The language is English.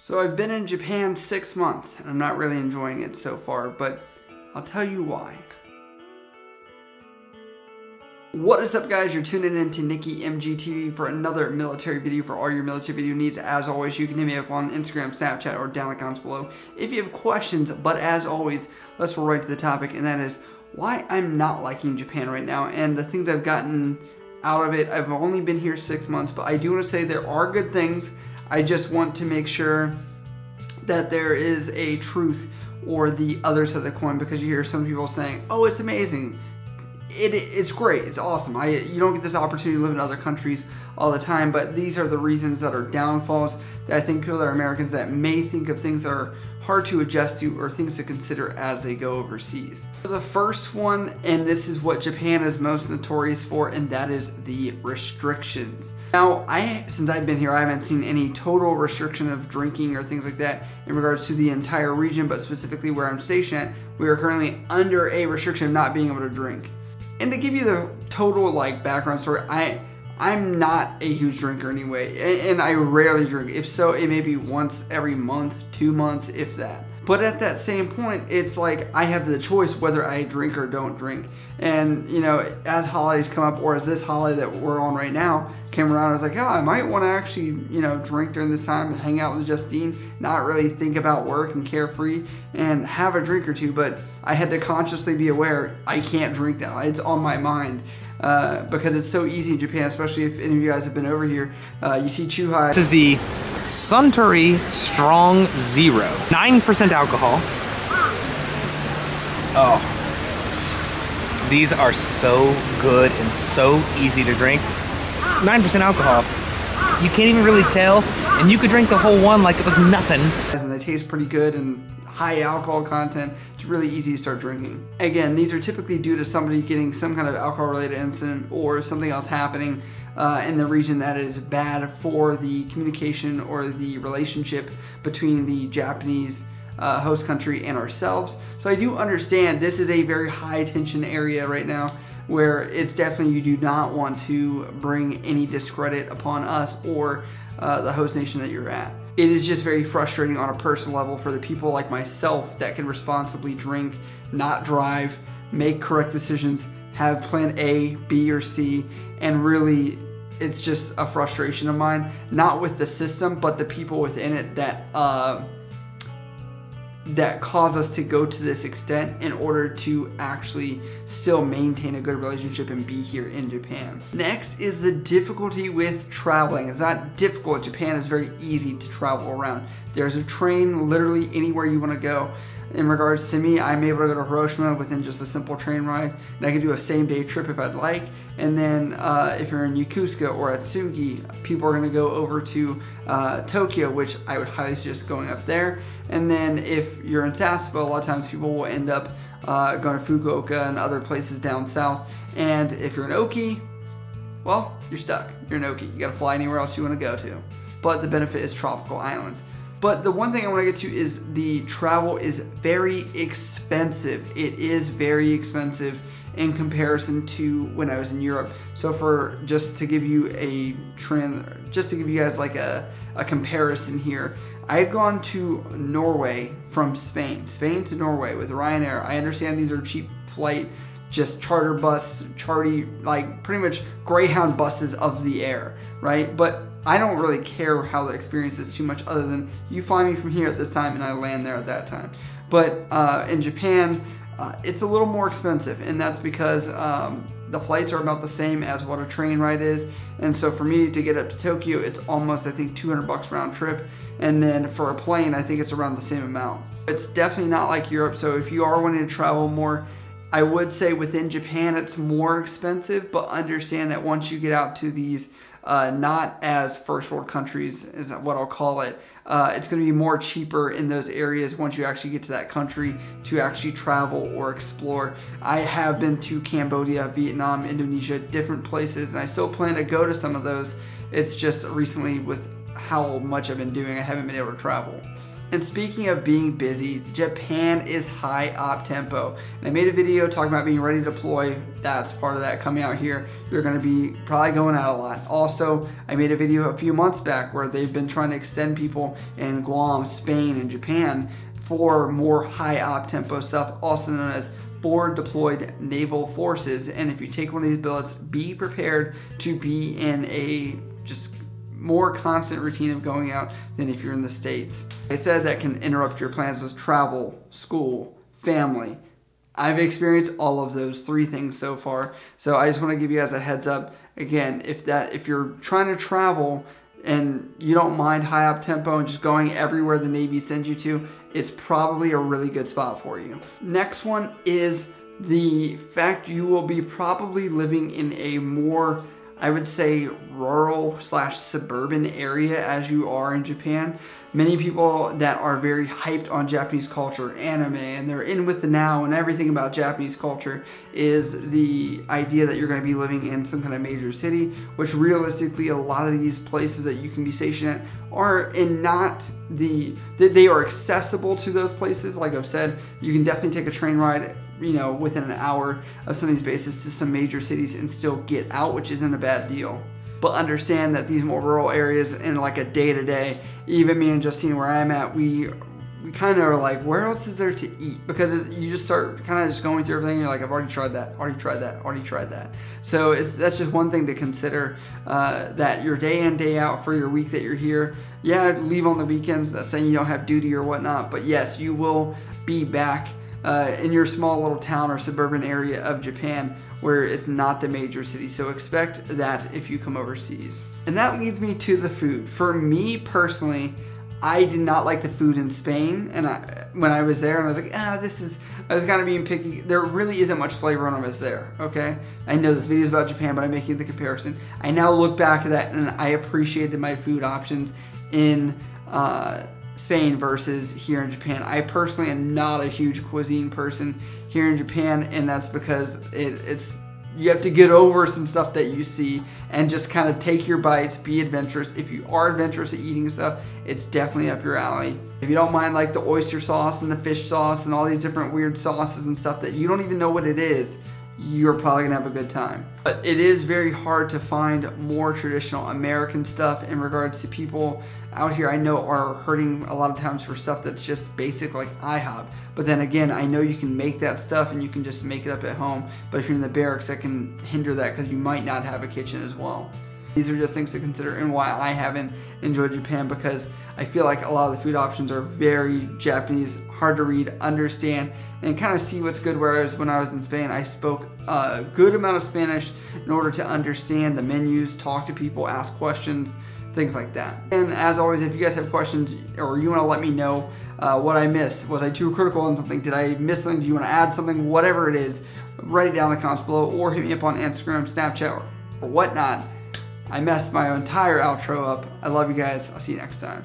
So I've been in Japan 6 months and I'm not really enjoying it so far, but I'll tell you why. What is up, guys? You're tuning in to Nikki MGTV for another military video for all your military video needs. As always, you can hit me up on Instagram, Snapchat, or down in the comments below if you have questions. But as always, let's roll right to the topic, and that is why I'm not liking Japan right now and the things I've gotten out of it. I've only been here 6 months, but I do want to say there are good things. I just want to make sure that there is a truth or the other side of the coin, because you hear some people saying, oh, it's amazing. It's great, it's awesome. You don't get this opportunity to live in other countries all the time, but these are the reasons that are downfalls that I think people that are Americans that may think of things that are hard to adjust to or things to consider as they go overseas. The first one, and this is what Japan is most notorious for, and that is the restrictions. Now, since I've been here, I haven't seen any total restriction of drinking or things like that in regards to the entire region, but specifically where I'm stationed at, we are currently under a restriction of not being able to drink. And to give you the total background story, I'm not a huge drinker anyway, and I rarely drink. If so, it may be once every month, 2 months, if that. But at that same point, it's like I have the choice whether I drink or don't drink. And you know, as holidays come up, or as this holiday that we're on right now came around, I was like, oh, I might want to actually, drink during this time, hang out with Justine, not really think about work and carefree, and have a drink or two. But I had to consciously be aware I can't drink now. It's on my mind. Because it's so easy in Japan, especially if any of you guys have been over here. You see Chuhai. This is the Suntory Strong Zero. 9% alcohol. Oh. These are so good and so easy to drink. 9% alcohol. You can't even really tell, and you could drink the whole one like it was nothing. And they taste pretty good and high alcohol content. It's really easy to start drinking. Again, these are typically due to somebody getting some kind of alcohol related incident or something else happening in the region that is bad for the communication or the relationship between the Japanese host country and ourselves. So I do understand this is a very high tension area right now, where it's definitely, you do not want to bring any discredit upon us or the host nation that you're at. It is just very frustrating on a personal level for the people like myself that can responsibly drink, not drive, make correct decisions, have plan A, B, or C, and really it's just a frustration of mine, not with the system, but the people within it that cause us to go to this extent in order to actually still maintain a good relationship and be here in Japan. Next is the difficulty with traveling. It's not difficult. Japan is very easy to travel around. There's a train literally anywhere you want to go. In regards to me, I'm able to go to Hiroshima within just a simple train ride, and I can do a same-day trip if I'd like. And then if you're in Yokosuka or Atsugi, people are going to go over to Tokyo, which I would highly suggest going up there. And then if you're in Sasebo, a lot of times people will end up going to Fukuoka and other places down south. And if you're in Oki, well, you're stuck. You're in Oki. You got to fly anywhere else you want to go to. But the benefit is tropical islands. But the one thing I want to get to is the travel is very expensive. It is very expensive in comparison to when I was in Europe. So just to give you guys like a comparison here, I had gone to Norway from Spain to Norway with Ryanair. I understand these are cheap flight, just charter bus, pretty much Greyhound buses of the air, right? But I don't really care how the experience is too much, other than you fly me from here at this time and I land there at that time. But in Japan, it's a little more expensive, and that's because the flights are about the same as what a train ride is. And so for me to get up to Tokyo, it's almost, I think, $200 round trip. And then for a plane, I think it's around the same amount. It's definitely not like Europe. So if you are wanting to travel more, I would say within Japan, it's more expensive, but understand that once you get out to these not as first world countries is what I'll call it, it's going to be more cheaper in those areas once you actually get to that country to actually travel or explore. I have been to Cambodia, Vietnam, Indonesia, different places, and I still plan to go to some of those. It's just recently with how much I've been doing, I haven't been able to travel. And speaking of being busy, Japan is high op tempo. And I made a video talking about being ready to deploy. That's part of that coming out here. You're gonna be probably going out a lot. Also, I made a video a few months back where they've been trying to extend people in Guam, Spain, and Japan for more high op tempo stuff, also known as forward deployed naval forces. And if you take one of these billets, be prepared to be in a just more constant routine of going out than if you're in the States. I said that can interrupt your plans with travel, school, family. I've experienced all of those 3 things so far. So I just want to give you guys a heads up. Again, if you're trying to travel and you don't mind high up tempo and just going everywhere the Navy sends you to, it's probably a really good spot for you. Next one is the fact you will be probably living in a more, I would say, rural / suburban area as you are in Japan. Many people that are very hyped on Japanese culture, anime, and they're in with the now and everything about Japanese culture is the idea that you're going to be living in some kind of major city, which realistically a lot of these places that you can be stationed at are in not they are accessible to those places. Like I've said, you can definitely take a train ride, you know, within an hour of some of these bases to some major cities and still get out, which isn't a bad deal. But understand that these more rural areas in like a day-to-day, even me and Justine where I'm at, we kind of are like, where else is there to eat? Because you just start kind of just going through everything. You're like, I've already tried that, already tried that, already tried that. So that's just one thing to consider, that your day in, day out for your week that you're here. Yeah, leave on the weekends. That's saying you don't have duty or whatnot. But yes, you will be back in your small little town or suburban area of Japan where it's not the major city. So expect that if you come overseas. And that leads me to the food. For me personally, I did not like the food in Spain, and when I was there, and I was like, I was kind of being picky. There really isn't much flavor when I was there, okay? I know this video is about Japan, but I'm making the comparison. I now look back at that, and I appreciated my food options in Spain versus here in Japan. I personally am not a huge cuisine person here in Japan, and that's because you have to get over some stuff that you see and just kind of take your bites, be adventurous. If you are adventurous at eating stuff, it's definitely up your alley. If you don't mind like the oyster sauce and the fish sauce and all these different weird sauces and stuff that you don't even know what it is, you're probably gonna have a good time. But it is very hard to find more traditional American stuff in regards to people out here I know are hurting a lot of times for stuff that's just basic like IHOP. But then again, I know you can make that stuff and you can just make it up at home. But if you're in the barracks, that can hinder that because you might not have a kitchen as well. These are just things to consider and why I haven't enjoyed Japan, because I feel like a lot of the food options are very Japanese, hard to read, understand, and kind of see what's good. Whereas when I was in Spain, I spoke a good amount of Spanish in order to understand the menus, talk to people, ask questions, things like that. And as always, if you guys have questions or you want to let me know what I missed, was I too critical on something, did I miss something, do you want to add something, whatever it is, write it down in the comments below or hit me up on Instagram, Snapchat, or whatnot. I messed my entire outro up. I love you guys. I'll see you next time.